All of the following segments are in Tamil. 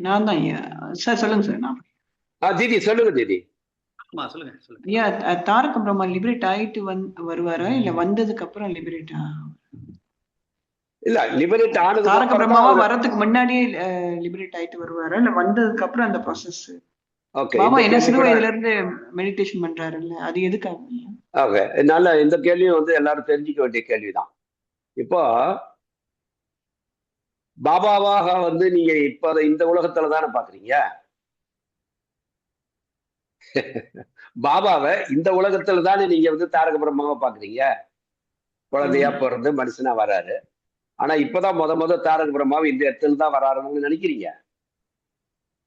நான் தான் ஐயா. சார் சொல்லுங்க சார். நான் தீதி சொல்லுங்க தீதி. சொல்லுங்க சொல்லுங்க. ஐயா, தாரக பிரம்மா லிபரேட் ஆயிட்டு வருவாரா இல்ல வந்ததுக்கு அப்புறம் லிபரேட்? இல்ல லிபரேட் ஆனது தாரக பிரம்மாவா வரதுக்கு முன்னாடியே லிபரேட் ஆயிட்டு வருவாரா இல்ல வந்ததுக்கு அப்புறம் அந்த ப்ராசஸ்? ஓகே, பாபா என்ன சிறு வயதுல இருந்து மெடிடேஷன் பண்றாருல்ல, அது எதுக்காக? ஓகே, நல்ல இந்த கேள்வியும் வந்து எல்லாரும் தெரிஞ்சுக்க வேண்டிய கேள்விதான். இப்போ பாபாவாக வந்து நீங்க இப்ப இந்த உலகத்துல தானே பாக்குறீங்க. பாபாவை இந்த உலகத்துல தானே நீங்க வந்து தாரக பிரம்மாவை பாக்குறீங்க. குழந்தையா பிறந்து மனுஷனா வராரு. ஆனா இப்பதான் முத தாரக பிரம்மாவை இந்த இடத்துல தான் வராருன்னு நினைக்கிறீங்க?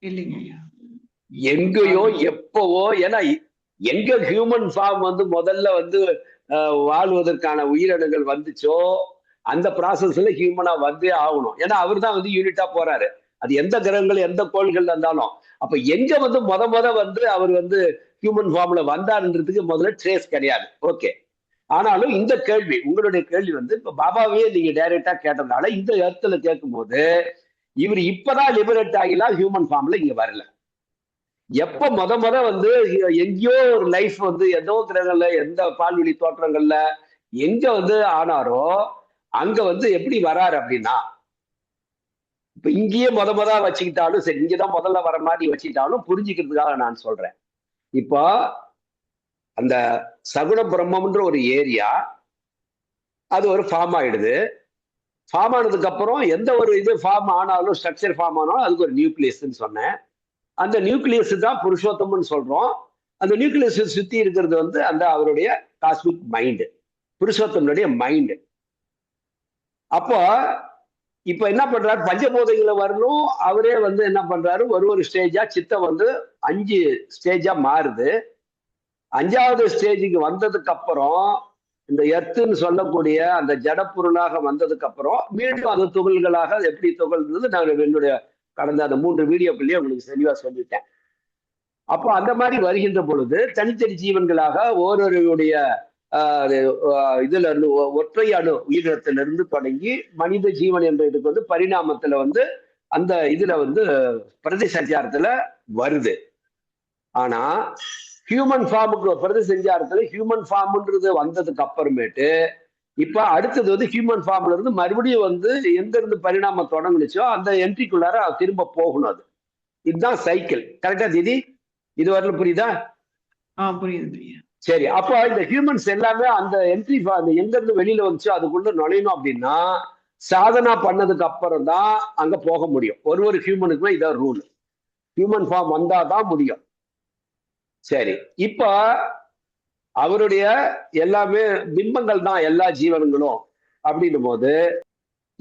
இல்லைங்க ஐயா. எங்கேயோ எப்பவோ, ஏன்னா எங்க ஹியூமன் ஃபார்ம் வந்து முதல்ல வந்து வாழ்வதற்கான உயிரினங்கள் வந்துச்சோ அந்த ப்ராசஸ்ல ஹியூமனா வந்தே ஆகணும். ஏன்னா அவர் தான் வந்து யூனிட்டா போறாரு. அது எந்த கிரகங்கள் எந்த கோள்கள் இருந்தாலும். அப்ப எங்க வந்து முத வந்து அவர் வந்து ஹியூமன் ஃபார்ம்ல வந்தாருன்றதுக்கு முதல்ல ட்ரேஸ் கிடையாது. ஓகே, ஆனாலும் இந்த கேள்வி, உங்களுடைய கேள்வி வந்து இப்ப பாபாவே நீங்க டைரக்டா கேட்டதுனால இந்த இடத்துல கேட்கும் போது இவர் இப்பதான் லிபரேட் ஆகிலாம் ஹியூமன் ஃபார்ம்ல இங்க வரல. எப்ப முத வந்து எங்கேயோ ஒரு லைஃப் வந்து ஏதோ கிரகங்கள்ல எந்த பால்வெளி தோற்றங்கள்ல எங்க வந்து ஆனாரோ அங்க வந்து எப்படி வராரு அப்படின்னா, இப்ப இங்கேயே முத வச்சுக்கிட்டாலும் சரி, இங்கதான் முதல்ல வர மாதிரி வச்சுக்கிட்டாலும் புரிஞ்சுக்கிறதுக்காக நான் சொல்றேன். இப்போ அந்த சகுன பிரம்மம்ன்ற ஒரு ஏரியா அது ஒரு ஃபார்ம் ஆயிடுது. ஃபார்ம் ஆனதுக்கு அப்புறம் எந்த ஒரு இது ஃபார்ம் ஆனாலும், ஸ்ட்ரக்சர் ஃபார்ம் ஆனாலும் அதுக்கு ஒரு நியூக்ளியஸ்ன்னு சொன்னேன். அந்த நியூக்ளியஸ் தான் புருஷோத்தம்னு சொல்றோம். அந்த நியூக்ளியஸ் சுத்தி இருக்கிறது வந்து அந்த அவருடைய காஸ்மிக் மைண்ட், புருஷோத்தமனுடைய மைண்ட். அப்போ இப்ப என்ன பண்றாரு, பஞ்சபூதங்களை வரணும். அவரே வந்து என்ன பண்றாரு, ஒரு ஸ்டேஜா சித்தம் வந்து 5 ஸ்டேஜா மாறுது. 5வது ஸ்டேஜுக்கு வந்ததுக்கு அப்புறம் இந்த எர்த்துன்னு சொல்லக்கூடிய அந்த ஜடப்பொருளாக வந்ததுக்கு அப்புறம் மீண்டும் அது துகள்களாக எப்படி துகள்ன்றது நான் என்னுடைய கடந்த அந்த 3 வீடியோக்குள்ளேயே உங்களுக்கு தெளிவா சொல்லிட்டேன். அப்போ அந்த மாதிரி வருகின்ற பொழுது தனித்தனி ஜீவன்களாக ஓரோருடைய இதுல இருந்து ஒற்றை அணு உயிரினத்திலிருந்து தொடங்கி மனித ஜீவன் என்ற இதுக்கு வந்து பரிணாமத்துல வந்து அந்த இதுல வந்து பிரதி சஞ்சாரத்துல வருது. ஆனா ஹியூமன் ஃபார்முக்கு பிரதி சஞ்சாரத்துல ஹியூமன் ஃபார்ம்ன்றது வந்ததுக்கு அப்புறமேட்டு இப்ப அடுத்தது வந்து ஹியூமன் ஃபார்ம்ல இருந்து மறுபடியும் வந்து எங்க இருந்து பரிணாமம் தொடங்குச்சோ அந்த என்ட்ரிக்குள்ளார திரும்ப போகணும். அது இதுதான் சைக்கிள். கரெக்டா தீதி? இது வரல புரியுதா? புரியுது. சரி, அப்போ இந்த ஹியூமன்ஸ் எல்லாமே அந்த என்ட்ரி எங்க இருந்து வெளியில வந்துச்சோ அதுக்குள்ள நுழையணும் அப்படின்னா சாதனா பண்ணதுக்கு அப்புறம் தான் அங்க போக முடியும். ஒரு ஹியூமனுக்குமே இதான் ரூல். ஹியூமன் ஃபார்ம் வந்தாதான் முடியும். சரி, இப்ப அவருடைய எல்லாமே பிம்பங்கள் தான் எல்லா ஜீவன்களும் அப்படின்னும் போது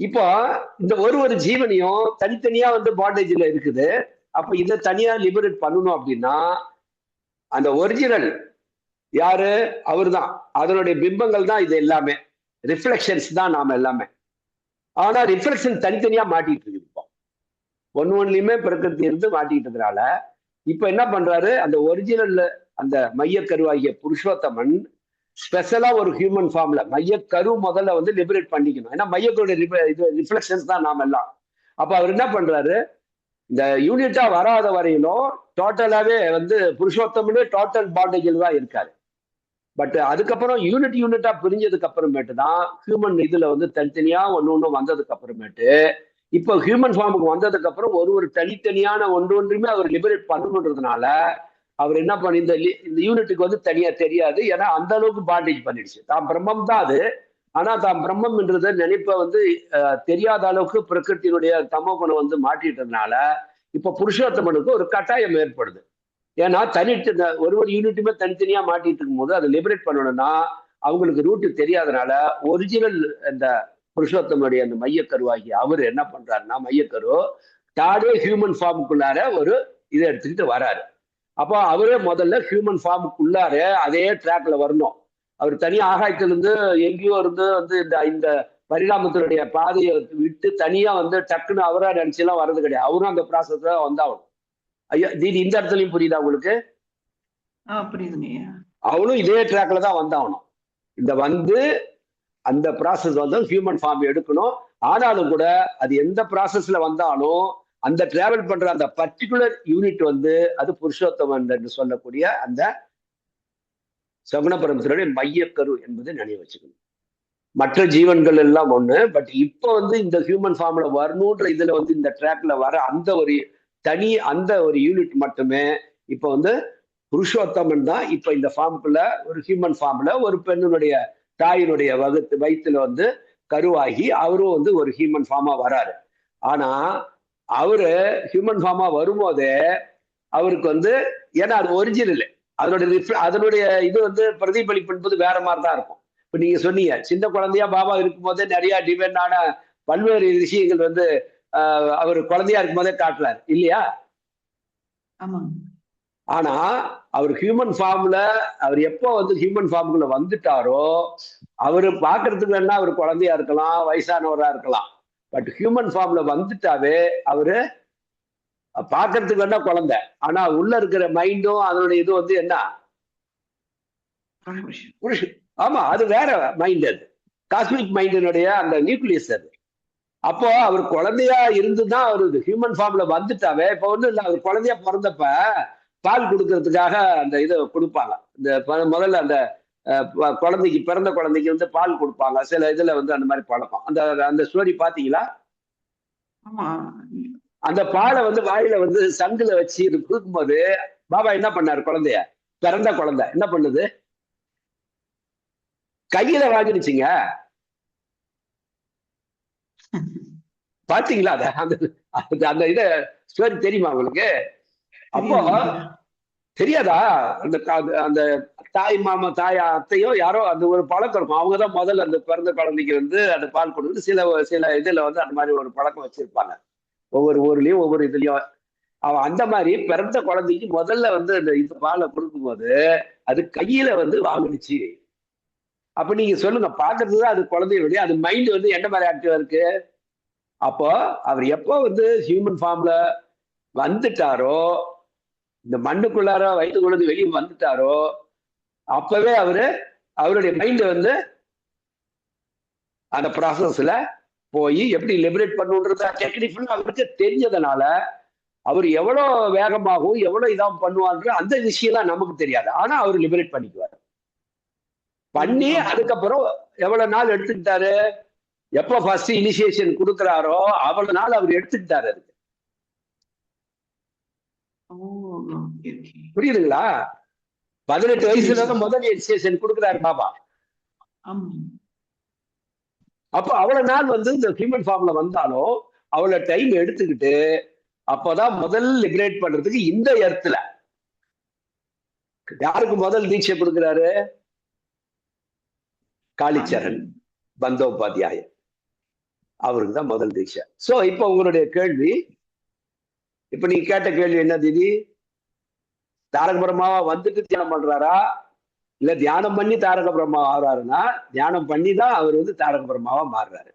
இப்போ இந்த ஒரு ஜீவனையும் தனித்தனியா வந்து பாண்டேஜ்ல இருக்குது. அப்ப இதை தனியா லிபரேட் பண்ணணும் அப்படின்னா அந்த ஒரிஜினல் யாரு, அவரு தான். அதனுடைய பிம்பங்கள் தான் இது எல்லாமே, ரிஃப்ளெக்ஷன்ஸ் தான் நாம எல்லாமே. ஆனா ரிஃப்ளெக்ஷன் தனித்தனியா மாட்டிட்டு இருக்கு. இப்போ ஒன்னுலயுமே பிரகிருதி இருந்து மாட்டிக்கிட்டதுனால இப்ப என்ன பண்றாரு, அந்த ஒரிஜினல் அந்த மையக்கருவாகிய புருஷோத்தமன் ஸ்பெஷலா ஒரு ஹியூமன் ஃபார்ம்ல மையக்கரு முதல்ல வந்து லிபரேட் பண்ணிக்கணும். ஏன்னா மையக்கருடைய இது ரிஃப்ளெக்ஷன்ஸ் தான் நாம எல்லாம். அப்ப அவர் என்ன பண்றாரு, இந்த யூனிட்டா வராத வரையிலும் டோட்டலாவே வந்து புருஷோத்தமனே டோட்டல் பாண்டேஜில் தான் இருக்காரு. பட் அதுக்கப்புறம் யூனிட்டா பிரிஞ்சதுக்கு அப்புறமேட்டு தான் ஹியூமன் இதுல வந்து தனித்தனியா ஒண்ணு வந்ததுக்கு அப்புறமேட்டு இப்போ ஹியூமன் ஃபார்முக்கு வந்ததுக்கு அப்புறம் ஒரு தனித்தனியான ஒன்றுமே அவர் லிபரேட் பண்ணணுன்றதுனால அவர் என்ன பண்ணி இந்த யூனிட்டுக்கு வந்து தனியா தெரியாது. ஏன்னா அந்த அளவுக்கு பாண்டேஜ் பண்ணிடுச்சு. தான் பிரம்மம் தான் அது. ஆனா தான் பிரம்மம்ன்றத நினைப்ப வந்து தெரியாத அளவுக்கு பிரகிருத்தினுடைய தமோ குணம் வந்து மாட்டிட்டதுனால இப்ப புருஷோத்தமனுக்கு ஒரு கட்டாயம் ஏற்படுது. ஏன்னா ஒரு யூனிட்டுமே தனித்தனியா மாட்டிட்டு இருக்கும் போது அதை லிபரேட் பண்ணணும்னா அவங்களுக்கு ரூட்டு தெரியாதனால ஒரிஜினல் இந்த புருஷோத்தமனுடைய அந்த மையக்கருவாகி அவரு என்ன பண்றாருன்னா மையக்கரு தாடே ஹியூமன் ஃபார்முக்குள்ளார ஒரு இதை எடுத்துக்கிட்டு வராரு. அப்போ அவரே முதல்ல ஹியூமன் ஃபார்முக்குள்ளார அதே ட்ராக்ல வரணும். அவர் தனியா ஆகாயத்திலிருந்து எங்கேயோ இருந்து வந்து இந்த பரிணாமத்தினுடைய பாதையை விட்டு தனியா வந்து டக்குன்னு அவரா நினைச்செல்லாம் வர்றது கிடையாது. அவரும் அந்த ப்ராசஸ் தான் வந்தாகணும். ஐயா தீதி, இந்த இடத்துலயும் புரியுதா உங்களுக்கு? புரியுதுங்க. அவனும் இதே ட்ராக்ல தான் வந்தாகணும். இந்த வந்து அந்த ப்ராசஸ் வந்து ஹியூமன் ஃபார்ம் எடுக்கணும். ஆனாலும் கூட அது எந்த ப்ராசஸ்ல வந்தாலும் அந்த டிராவல் பண்ற அந்த பர்டிகுலர் யூனிட் வந்து அது புருஷோத்தமன் என்று சொல்லக்கூடிய அந்த சகுன பரம்பரையுடைய மையக்கரு என்பதை நினைவு வச்சுக்கணும். மற்ற ஜீவன்கள் எல்லாம் ஒண்ணு, பட் இப்போ வந்து இந்த ஹியூமன் ஃபார்ம்ல வரணுன்ற இதுல வந்து இந்த ட்ராக்ல வர அந்த ஒரு தனி அந்த ஒரு யூனிட் மட்டுமே இப்போ வந்து புருஷோத்தமன் தான் இப்ப இந்த ஃபார்முக்குள்ள ஒரு ஹியூமன் ஃபார்ம்ல ஒரு பெண்ணுடைய தாயினுடைய வயிற்றுல வந்து கருவாகி அவரும் வந்து ஒரு ஹியூமன் ஃபார்மா வராரு. ஆனா அவரு ஹியூமன் ஃபார்மா வரும்போதே அவருக்கு வந்து ஏன்னா அது ஒரிஜினல் அதனுடைய இது வந்து பிரதிபலிப்பு என்பது வேற மாதிரி தான் இருக்கும். இப்ப நீங்க சொன்னீங்க சின்ன குழந்தையா பாபா இருக்கும் போதே நிறைய டிபெண்டான பல்வேறு விஷயங்கள் வந்து அவர் குழந்தையா இருக்கும் போதே காட்டலாரு இல்லையா? ஆனா அவர் ஹியூமன் ஃபார்ம்ல அவர் எப்போ வந்து ஹியூமன் ஃபார்முக்குள்ள வந்துட்டாரோ அவரு பாக்குறதுக்கு வேணா அவர் குழந்தையா இருக்கலாம், வயசானவரா இருக்கலாம். பட் ஹியூமன் ஃபார்ம்ல வந்துட்டாவே அவரு பாக்குறதுக்கு வேணா குழந்தை, ஆனா உள்ள இருக்கிற மைண்டும் அதனுடைய இது வந்து என்ன புருஷன். ஆமா, அது வேற மைண்ட், அது காஸ்மிக் மைண்டினுடைய அந்த நியூக்ளியஸ் அது. அப்போ அவர் குழந்தையா இருந்துதான் அவரு ஹியூமன் ஃபார்ம்ல வந்துட்டாவே இப்ப வந்து அவர் குழந்தையா பிறந்தப்ப பால் கொடுக்கறதுக்காக அந்த இதை கொடுப்பாங்க. இந்த முதல்ல அந்த குழந்தைக்கு பிறந்த குழந்தைக்கு வந்து பால் கொடுப்பாங்க. சில இதுல வந்து அந்த மாதிரி பழக்கம். அந்த அந்த ஸ்டோரி பாத்தீங்களா? அந்த பாலை வந்து வாயில வந்து சங்குல வச்சு இது கொடுக்கும்போது பாபா என்ன பண்ணாரு? குழந்தைய பிறந்த குழந்தை என்ன பண்ணுது? கையில வாங்கிடுச்சுங்க. பாத்தீங்களா? அந்த அந்த இத ஸ்டோரி தெரியுமா உங்களுக்கு? அப்போ தெரியாதா? அந்த அந்த தாய் மாமா தாய் அத்தையோ யாரோ அந்த ஒரு பழக்கம் இருக்கும். அவங்கதான் முதல்ல அந்த பிறந்த குழந்தைக்கு வந்து அந்த பால் கொடுத்து சில சில இதுல வந்து அந்த மாதிரி ஒரு பழக்கம் வச்சிருப்பாங்க. ஒவ்வொரு ஊர்லயும் ஒவ்வொரு இதுலயும் அவன் அந்த மாதிரி பிறந்த குழந்தைக்கு முதல்ல வந்து அந்த இது பாலை கொடுக்கும்போது அது கையில வந்து வாங்கிடுச்சு. அப்ப நீங்க சொல்லுங்க, பாக்குறதுதான் அது குழந்தைய வெளியே, அது மைண்ட் வந்து என்ன மாதிரி ஆக்டிவா இருக்கு? அப்போ அவர் எப்போ வந்து ஹியூமன் ஃபார்ம்ல வந்துட்டாரோ, இந்த மண்ணுக்குள்ளார வயிற்றுக்குள்ளது வெளியே வந்துட்டாரோ அப்பவே அவருடைய மைண்ட் வந்து அந்த ப்ராசஸ்ல போய் எப்படி லிபரேட் பண்ணுன்றத டெக்னிக்கல் அவருக்கு தெரிஞ்சதுனால அவர் எவ்வளவு வேகமாகவும் எவ்வளவு இதா பண்ணுவான்ற அந்த விஷயம்லாம் நமக்கு தெரியாது. ஆனா அவர் லிபரேட் பண்ணிக்குவார். பண்ணி அதுக்கப்புறம் எவ்வளவு நாள் எடுத்துக்கிட்டாரு? எப்போ ஃபர்ஸ்ட் இனிஷியேஷன் கொடுக்குறாரோ அவ்வளவு நாள் அவர் எடுத்துக்கிட்டாரு. அதுக்கு புரியுதுங்களா? 18 வயசுல முதல் இனிஷியேஷன் கொடுக்குறாரு பாபா. அப்போ அவ்வளவு நாள் வந்து இந்த ஹியூமன் ஃபார்ம்ல வந்தாலும் அவ்வளவு டைம் எடுத்துக்கிட்டு அப்போதான் முதல் லிபரேட் பண்றதுக்கு இந்த இடத்துல யாருக்கு முதல் தீட்சை கொடுக்குறாரு? காளிச்சரண் பந்தோபாத்தியாய, அவருக்கு தான் முதல் தீட்சை. சோ இப்ப உங்களுடைய கேள்வி, இப்ப நீங்க கேட்ட கேள்வி என்ன தீதி? தாரக பிரம்மாவா வந்துட்டு தியானம் பண்றாரா இல்ல தியானம் பண்ணி தாரக பிரம்மா ஆறாருன்னா தியானம் பண்ணி தான் அவர் வந்து தாரக பிரம்மாவா மாறுறாரு.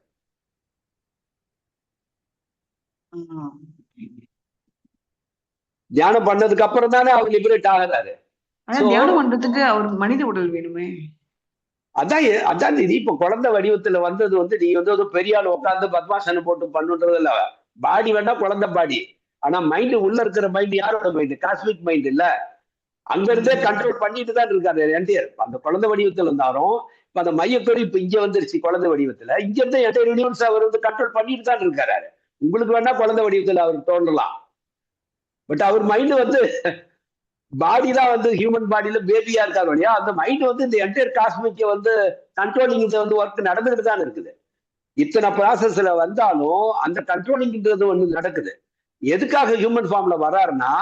தியானம் பண்ணதுக்கு அப்புறம் தானே அவர் லிபரேட் ஆகிறாரு. தியானம் பண்றதுக்கு அவருக்கு மனித உடல் வேணுமே. அதான் இது இப்ப குழந்தை வடிவத்துல வந்தது வந்து நீ வந்து பெரிய ஆள் உட்காந்து பத்மாசனம் போட்டு பண்ணுன்றது இல்ல. பாடி வேணா குழந்தை பாடி, ஆனா மைண்ட் உள்ள இருக்கிற மைண்ட் யாரோட மைண்ட்? காஸ்மிக் மைண்ட் இல்ல. அங்க இருந்தே கண்ட்ரோல் பண்ணிட்டு தான் இருக்காரு என்டையர். அந்த குழந்தை வடிவத்துல இருந்தாலும் இப்ப அந்த மையக்கரு இப்ப இங்க வந்துருச்சு குழந்தை வடிவத்துல. இங்க இருந்து என்டையர் யூனிவர்ஸ் அவர் வந்து கண்ட்ரோல் பண்ணிட்டு தான் இருக்காரு. உங்களுக்கு வேணா குழந்தை வடிவத்துல அவர் தோன்றலாம், பட் அவர் மைண்ட் வந்து பாடி தான் வந்து ஹியூமன் பாடியில பேபியா இருக்காரு இல்லையா? அந்த மைண்ட் வந்து இந்த என்டையர் காஸ்மிக்க வந்து கண்ட்ரோலிங் வந்து ஒர்க் நடந்துகிட்டு தான் இருக்குது. இத்தனை ப்ராசஸ்ல வந்தாலும் அந்த கண்ட்ரோலிங்ன்றது ஒண்ணு நடக்குது. எதுக்காக ஹியூமன் ஃபார்ம்ல வர்றாருன்னா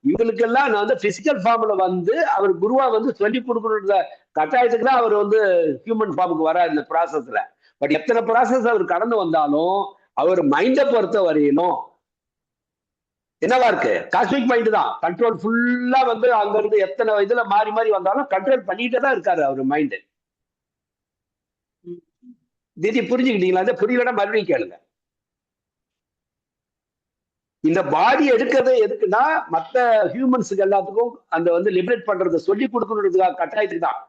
இவங்களுக்கெல்லாம் நான் வந்து பிசிக்கல் ஃபார்ம்ல வந்து அவர் குருவா வந்து சொல்லி கொடுக்கற கட்டாயத்துக்கு தான் அவர் வந்து ஹியூமன் ஃபார்முக்கு வராரு இந்த ப்ராசஸ்ல. பட் எத்தனை ப்ராசஸ் அவர் கடந்து வந்தாலும் அவர் மைண்டை பொறுத்த வரையிலும் என்னவா இருக்கு? காஸ்மிக் மைண்ட் தான் கண்ட்ரோல் ஃபுல்லா வந்து அங்க இருந்து எத்தனை இதுல மாறி மாறி வந்தாலும் கண்ட்ரோல் பண்ணிட்டே தான் இருக்காரு அவர் மைண்டு. தீதி புரிஞ்சுக்கிட்டீங்களா? புரியலன்னா மறுபடியும் கேளுங்க. இந்த பாடி எடுக்கிறது எதுக்குன்னா மற்ற ஹியூமன்ஸுக்கு எல்லாத்துக்கும் அந்த வந்து லிபரேட் பண்றதை சொல்லி கொடுக்கணுன்றதுக்காக கட்டாயத்துக்கு தான்.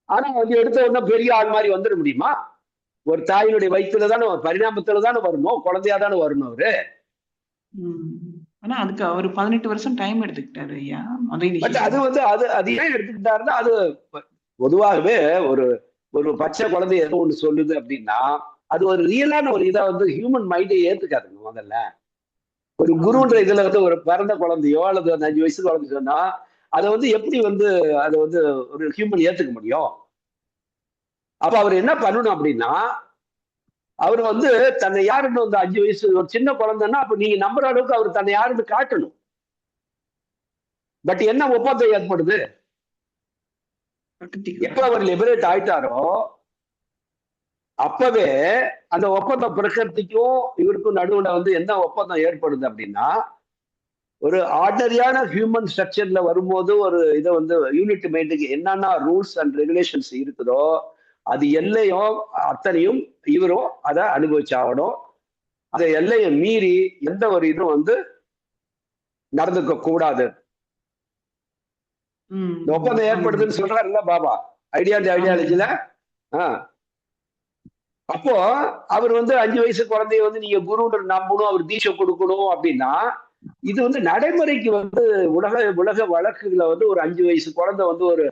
ஆனா வந்து எடுத்த உடனே பெரிய ஆள் மாதிரி வந்துட முடியுமா? ஒரு தாயினுடைய வயிற்றுல தானே பரிணாமத்துல தானே வரணும், குழந்தையா தானே வரணும் அவரு. ஆனா அதுக்கு அவர் 18 வருஷம் டைம் எடுத்துக்கிட்டாரு ஐயா. பட் அது வந்து அது ஏன் எடுத்துக்கிட்டாருன்னா, அது பொதுவாகவே ஒரு ஒரு பச்சை குழந்தை ஏதோ ஒண்ணு சொல்லுது அப்படின்னா, அது ஒரு ரியலான ஒரு இதா வந்து ஹியூமன் மைண்டே ஏத்துக்காதுங்க முதல்ல. ஒரு குருன்ற இதுல வந்து ஒரு பிறந்த குழந்தையோ அல்லது அந்த 5 வயசு குழந்தை சொன்னா, அதை வந்து எப்படி வந்து அதை வந்து ஒரு ஹியூமன் ஏத்துக்க முடியும்? அப்ப அவர் என்ன பண்ணணும் அப்படின்னா, அவர் வந்து தன்னை யாருன்னு வந்து 5 வயசு ஒரு சின்ன குழந்தைன்னா, அப்ப நீங்க நம்புற அளவுக்கு அவர் தன்னை யாருன்னு காட்டணும். பட் என்ன ஒப்பந்தம் ஏற்படுது? எப்ப அவர் லிபரேட் ஆயிட்டாரோ அப்பவே அந்த ஒப்பந்தம் பிரகிருதிக்கும் இவருக்கும் நடுவுல வந்து என்ன ஒப்பந்தம் ஏற்படுது அப்படின்னா, ஒரு ஆர்டினரியான ஹியூமன் ஸ்ட்ரக்சர்ல வரும்போது ஒரு இதை வந்து யூனிட் மைண்டுக்கு என்னென்ன ரூல்ஸ் அண்ட் ரெகுலேஷன்ஸ் இருக்குதோ அது எல்லையும் அத்தனையும் இவரும் அதை அனுபவிச்சாகணும். அந்த எல்லையை மீறி எந்த ஒரு இதுவும் வந்து நடந்துக்க கூடாது. இந்த ஒப்பந்தம் ஏற்படுதுன்னு சொல்றாருல்ல பாபா ஐடியாலஜில. அப்போ அவர் வந்து 5 வயசு குழந்தைய வந்து நீங்க குருன்ற நம்பணும், அவர் தீட்சை கொடுக்கணும் அப்படின்னா, இது வந்து நடைமுறைக்கு வந்து உலக வழக்குகளை வந்து ஒரு 5 வயசு குழந்தை வந்து ஒரு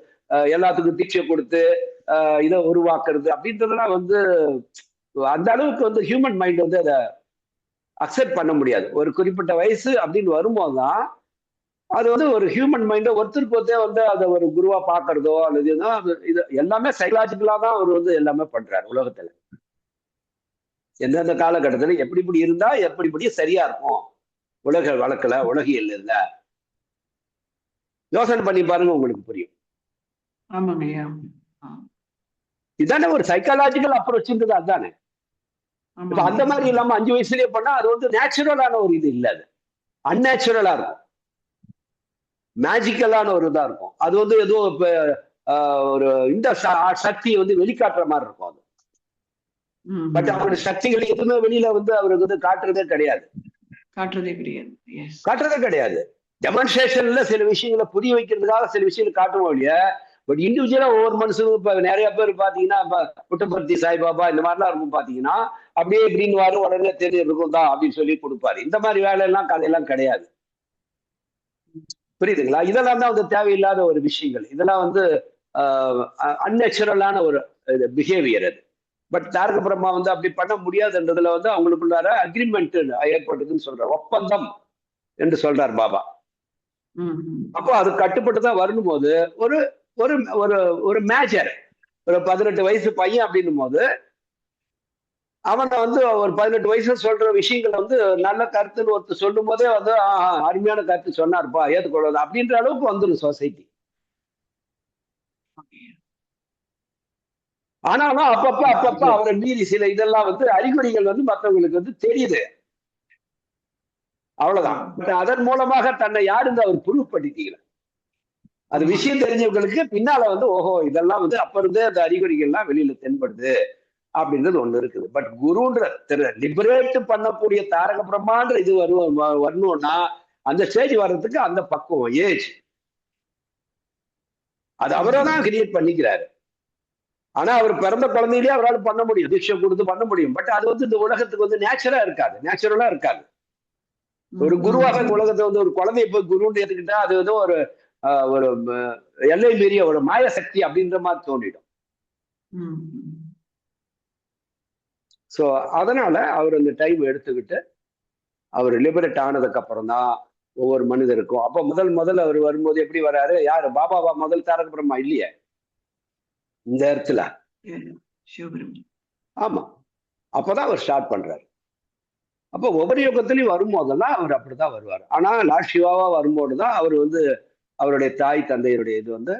எல்லாத்துக்கும் தீட்சை கொடுத்து இதை உருவாக்குறது அப்படின்றதெல்லாம் வந்து அந்த அளவுக்கு வந்து ஹியூமன் மைண்ட் வந்து அதை அக்செப்ட் பண்ண முடியாது. ஒரு குறிப்பிட்ட வயசு அப்படின்னு வரும்போதுதான் அது வந்து ஒரு ஹியூமன் மைண்டை ஒருத்தருக்கு ஒருத்தே வந்து அதை ஒரு குருவா பாக்குறதோ அல்லது இது எல்லாமே சைக்கலாஜிக்கலா தான் அவர் வந்து எல்லாமே பண்றாரு உலகத்துல. எந்தெந்த காலகட்டத்துல எப்படி இப்படி இருந்தா எப்படி சரியா இருக்கும் உலக வழக்குல உலகியல் இல்ல யோசனை பண்ணி பாருங்க, உங்களுக்கு புரியும். இதானே ஒரு சைக்காலஜிக்கல் அப்ரோச்ன்றது. அதுதானே இப்ப அந்த மாதிரி இல்லாம 5 வயசுலயே பண்ணா அது வந்து நேச்சுரலான ஒரு இது இல்ல, அது அன்நேச்சுரலா இருக்கும், மேஜிக்கலான ஒரு இதா இருக்கும். அது வந்து ஏதோ இப்ப ஒரு இந்த சக்தியை வந்து வெளிக்காட்டுற மாதிரி இருக்கும் அது. பட் அவருடைய சக்திகள் எதுவுமே வெளியில வந்து அவருக்கு வந்து காட்டுறதே கிடையாது. டெமான்ஸ்ட்ரேஷன்ல சில விஷயங்களை புரிய வைக்கிறதுக்காக சில விஷயங்களை காட்டுவோம் இல்லையா. பட் இண்டிவிஜுவலா ஒவ்வொரு மனுஷனும் இப்ப நிறைய பேர் பாத்தீங்கன்னா புட்டபர்த்தி சாய்பாபா இந்த மாதிரிலாம் இருக்கும் பாத்தீங்கன்னா, அப்படியே கிரீன் வாரும் உடனே தெரிஞ்சு இருக்கும் தான் அப்படின்னு சொல்லி கொடுப்பாரு. இந்த மாதிரி வேலையெல்லாம் கதையெல்லாம் கிடையாது. புரியுதுங்களா? இதெல்லாம் தான் வந்து தேவையில்லாத ஒரு விஷயங்கள். இதெல்லாம் வந்து அன்நேச்சுரலான ஒரு பிஹேவியர் அது. பட் தாரக பிரம்மா வந்து அப்படி பண்ண முடியாதுன்றதுல வந்து அவங்களுக்குள்ளார அக்ரிமெண்ட் ஏற்பட்டதுன்னு சொல்றாரு, ஒப்பந்தம் என்று சொல்றார் பாபா. அப்போ அது கட்டுப்பட்டு தான் வரணும் போது ஒரு ஒரு ஒரு ஒரு மேஜர் ஒரு 18 வயசு பையன் அப்படின்னும் போது அவனை வந்து ஒரு 18 வயசுல சொல்ற விஷயங்களை வந்து நல்ல கருத்துன்னு ஒருத்தர் சொல்லும் போதே வந்து அருமையான கருத்து சொன்னார்ப்பா ஏற்றுக்கொள்வது அப்படின்ற அளவுக்கு வந்துடும் சொசைட்டி. ஆனாலும் அப்பப்ப அவரை மீறி சில இதெல்லாம் வந்து அறிகுறிகள் வந்து மற்றவங்களுக்கு வந்து தெரியுது, அவ்வளவுதான். பட் அதன் மூலமாக தன்னை யாருன்னு அவர் ப்ரூவ் பண்ணிட்டீங்க. அது விஷயம் தெரிஞ்சவங்களுக்கு பின்னால வந்து ஓஹோ இதெல்லாம் வந்து அப்ப இருந்தே அந்த அறிகுறிகள்லாம் வெளியில தென்படுது அப்படின்றது ஒண்ணு இருக்குது. பட் குருன்ற லிபரேட் பண்ணக்கூடிய தாரக பிரம்மான்ற இது வரணும்னா அந்த ஸ்டேஜ் வர்றதுக்கு அந்த பக்குவம் ஏஜ் அது அவரை தான் கிரியேட் பண்ணிக்கிறாரு. ஆனா அவர் பிறந்த குழந்தையிலேயே அவரால் பண்ண முடியும், தீட்சை கொடுத்து பண்ண முடியும். பட் அது வந்து இந்த உலகத்துக்கு வந்து நேச்சுரலா இருக்காது. ஒரு குருவாக உலகத்தை வந்து ஒரு குழந்தைய போய் குருன்னு ஏத்துக்கிட்டா அது வந்து ஒரு ஒரு எல்லை மீறிய ஒரு மாய சக்தி அப்படின்ற மாதிரி தோன்றிடும். சோ அதனால அவர் அந்த டைம் எடுத்துக்கிட்டு அவர் லிபரேட் ஆனதுக்கு அப்புறம் தான் ஒவ்வொரு மனிதருக்கும். அப்ப முதல்ல அவர் வரும்போது எப்படி வர்றாரு? யாரு? பாபாவா முதல் தாரக பிரம்மா இல்லையே இந்த இடத்துல. ஆமா, அப்பதான் அவர் ஸ்டார்ட் பண்றாரு. அப்போ ஒவ்வொரு யுகத்திலையும் வரும்போதெல்லாம் அவர் அப்படிதான் வருவார். ஆனா லார்ட் சிவாவா வரும்போதுதான் அவர் வந்து அவருடைய தாய் தந்தையருடைய இது வந்து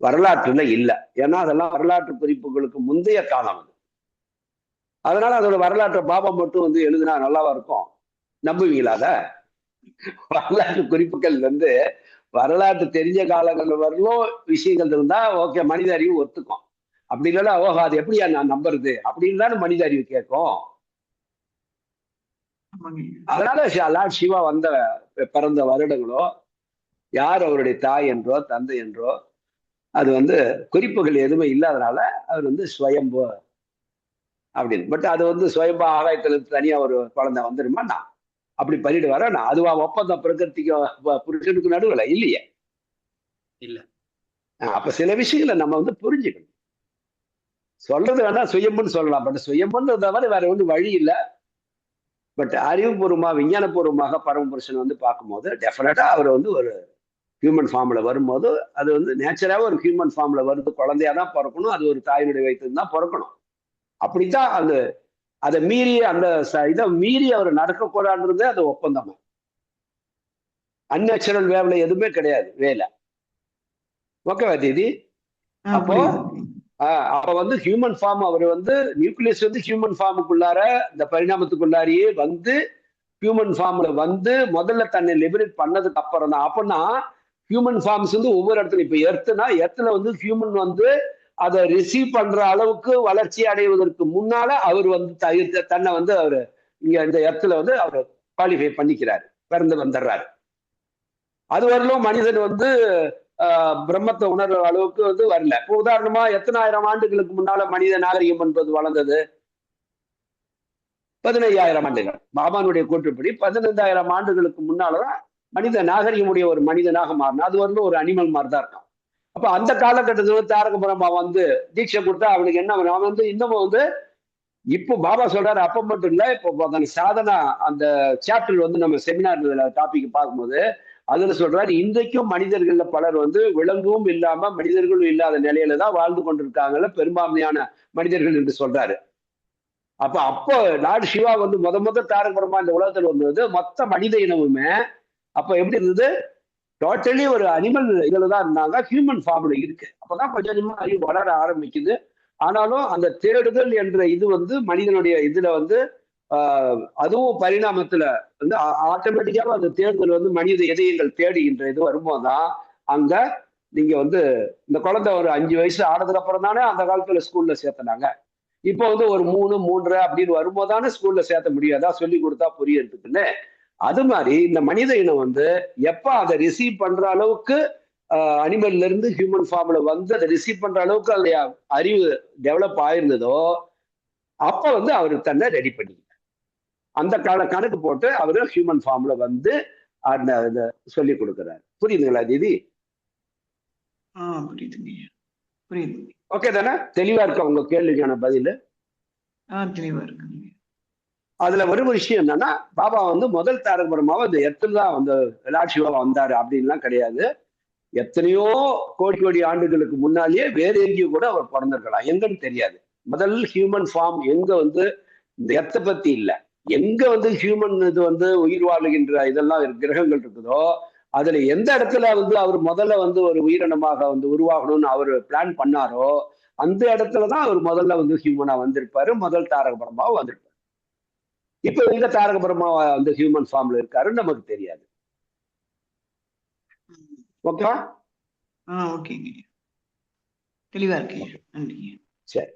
வரலாற்றுல இல்லை. ஏன்னா அதெல்லாம் வரலாற்று குறிப்புகளுக்கு முந்தைய காலம் அது. அதனால அதோட வரலாற்றை பாபா மட்டும் வந்து எழுதினா நல்லாவா இருக்கும்? நம்புவீங்களா? அத வரலாற்று குறிப்புகள் வந்து வரலாற்று தெரிஞ்ச காலங்கள் வரலும் விஷயங்கள் இருந்தா ஓகே, மனித அறிவு ஒத்துக்கும். அப்படி இல்லைன்னா ஓஹோ அது எப்படியா நான் நம்புறது அப்படின்னு தானே மனித அறிவு கேட்கும். அதனால லார்ட் சிவா வந்த பிறந்த வருடங்களோ யார் அவருடைய தாய் என்றோ தந்தை என்றோ அது வந்து குறிப்புகள் எதுவுமே இல்லாதனால அவர் வந்து ஸ்வயம்பு அப்படின்னு. பட் அது வந்து ஸ்வயம்பு ஆகாயத்துல தனியா ஒரு குழந்தை வந்துருமா? அப்படி பண்ணிடுவாரா? அதுவா ஒப்பந்தம் பிரகிருதிக்கு புருஷனுக்கு நடுவுல இல்லையே. இல்ல. அப்ப சில விஷயங்களை நம்ம வந்து புரிஞ்சுக்கணும். சொல்றது வேணா சுயம்புன்னு சொல்லலாம். பட் சுயம்புன்னு தவிர வேற ஒன்றும் வழி இல்லை. பட் அறிவுபூர்வமா விஞ்ஞானபூர்வமாக பரமபுருஷன் வந்து பார்க்கும்போது டெஃபினட்டா அவர் வந்து ஒரு ஹியூமன் ஃபார்ம்ல வரும்போது அது வந்து நேச்சராக ஒரு ஹியூமன் ஃபார்ம்ல வருது. குழந்தையா தான் பிறக்கணும். அது ஒரு தாயினுடைய வயிற்று தான் பிறக்கணும். அப்படித்தான் அது அதை மீறி அந்த இதை மீறி அவர் நடக்கக்கூடாதுன்றதே அது ஒப்பந்தம். அன்நேச்சுரல் வேவ்ல எதுவுமே கிடையாது வேலை. ஓகேவா தீதி? அப்போ அப்ப வந்து ஹியூமன் ஃபார்ம் அவர் வந்து நியூக்ளியஸ் வந்து ஹியூமன் ஃபார்முக்குள்ளார இந்த பரிணாமத்துக்குள்ளாரியே வந்து ஹியூமன் ஃபார்ம்ல வந்து முதல்ல தன்னை லிபரேட் பண்ணதுக்கு அப்புறம் தான். அப்பனா ஹியூமன் ஃபார்ம்ஸ் வந்து ஒவ்வொரு இடத்துல இப்ப எர்த்துனா எர்த்துல வந்து ஹியூமன் வந்து அதை ரிசீவ் பண்ற அளவுக்கு வளர்ச்சி அடைவதற்கு முன்னால அவர் வந்து தன்னை வந்து அவர் இங்க இந்த எர்த்துல வந்து அவர் குவாலிஃபை பண்ணிக்கிறாரு, பிறந்து வந்துடுறாரு. அது வரலும் மனிதன் வந்து பிரம்மத்தை உணர்ற அளவுக்கு வந்து வரல. இப்போ உதாரணமா எத்தனாயிரம் ஆண்டுகளுக்கு முன்னால மனித நாகரிகம் என்பது வளர்ந்தது? 15,000 ஆண்டுகள். பாபானுடைய கூற்றுப்படி 15,000 ஆண்டுகளுக்கு முன்னாலதான் மனித நாகரிகமுடைய ஒரு மனிதனாக மாறினா. அது வந்து ஒரு அனிமல் மாதிரி தான் இருக்கும். அப்ப அந்த காலகட்டத்தில் தாரக பிரம்மா வந்து தீட்சை கொடுத்தா அவனுக்கு என்ன அவன் வந்து இன்னமும் வந்து இப்போ பாபா சொல்றாரு அப்ப மட்டும் இல்ல, இப்போ சாதனா அந்த சாப்டர் வந்து நம்ம செமினார் டாபிக் பார்க்கும்போது அதுல சொல்றாரு இன்றைக்கும் மனிதர்கள்ல பலர் வந்து விலங்கும் இல்லாம மனிதர்களும் இல்லாத நிலையில தான் வாழ்ந்து கொண்டிருக்காங்கல்ல பெரும்பான்மையான மனிதர்கள் என்று சொல்றாரு. அப்போ லார்ட் சிவா வந்து முத தாரக பிரம்மா இந்த உலகத்துல வந்தது மொத்த மனித இனமுமே அப்ப எப்படி இருந்தது? டோட்டலி ஒரு அனிமல் இதுலதான் இருந்தாங்க, ஹியூமன் ஃபார்ம்ல இருக்கு. அப்பதான் கொஞ்சம் கொஞ்சமா அறிவு வளர ஆரம்பிக்குது. ஆனாலும் அந்த தேடுதல் என்ற இது வந்து மனிதனுடைய இதுல வந்து அதுவும் பரிணாமத்துல வந்து ஆட்டோமேட்டிக்காக அந்த தேடுதல் வந்து மனித இதயங்கள் தேடுகின்ற இது வரும்போதுதான் அங்க நீங்க வந்து இந்த குழந்தை ஒரு 5 வயசு ஆனதுக்கு அப்புறம் தானே அந்த காலத்துல ஸ்கூல்ல சேர்த்தனாங்க. இப்போ வந்து ஒரு 3, 3.5 அப்படின்னு வரும்போதானே ஸ்கூல்ல சேர்த்த முடியாதா சொல்லி கொடுத்தா புரியறதுக்குன்னு. அது மாதிரி இந்த மனித இனம் வந்து எப்ப அதை ரிசீவ் பண்ற அளவுக்கு அனிமல்ல இருந்து ஹியூமன் ஃபார்ம்ல வந்து அதை ரிசீவ் பண்ற அளவுக்கு அந்த அறிவு டெவலப் ஆயிருந்ததோ அப்ப வந்து அவரு தன்னை ரெடி பண்ணி அந்த கணக்கு போட்டு அவரு ஹியூமன் ஃபார்ம்ல வந்து அந்த இதை சொல்லி கொடுக்குறாரு. புரியுதுங்களா தீதி? புரியுது. ஓகே தானே? தெளிவா இருக்கா உங்க கேள்விக்கான பதில்? தெளிவா இருக்கு. அதுல ஒரு விஷயம் என்னன்னா பாபா வந்து முதல் தாரக பிரம்மாவை அந்த எத்துல தான் வந்து லார்ட் சிவா வந்தாரு அப்படின்லாம் கிடையாது. எத்தனையோ கோடி ஆண்டுகளுக்கு முன்னாலேயே வேற எங்கேயும் கூட அவர் பிறந்திருக்கலாம், எங்கன்னு தெரியாது. முதல் ஹியூமன் ஃபார்ம் எங்க வந்து இந்த எத்தை பத்தி இல்லை, எங்க வந்து ஹியூமன் இது வந்து உயிர் வாழுகின்ற இதெல்லாம் கிரகங்கள் இருக்குதோ அதுல எந்த இடத்துல வந்து அவர் முதல்ல வந்து ஒரு உயிரினமாக வந்து உருவாகணும்னு அவர் பிளான் பண்ணாரோ அந்த இடத்துலதான் அவர் முதல்ல வந்து ஹியூமனா வந்திருப்பாரு, முதல் தாரக பிரம்மாவை வந்திருப்பாரு. இப்ப எங்க தாரக பிரம்மா வந்து ஹியூமன் ஃபார்ம்ல இருக்காருன்னு நமக்கு தெரியாது. ஓகேவா? ஓகேங்க. தெளிவா இருக்கு. நன்றி. சரி.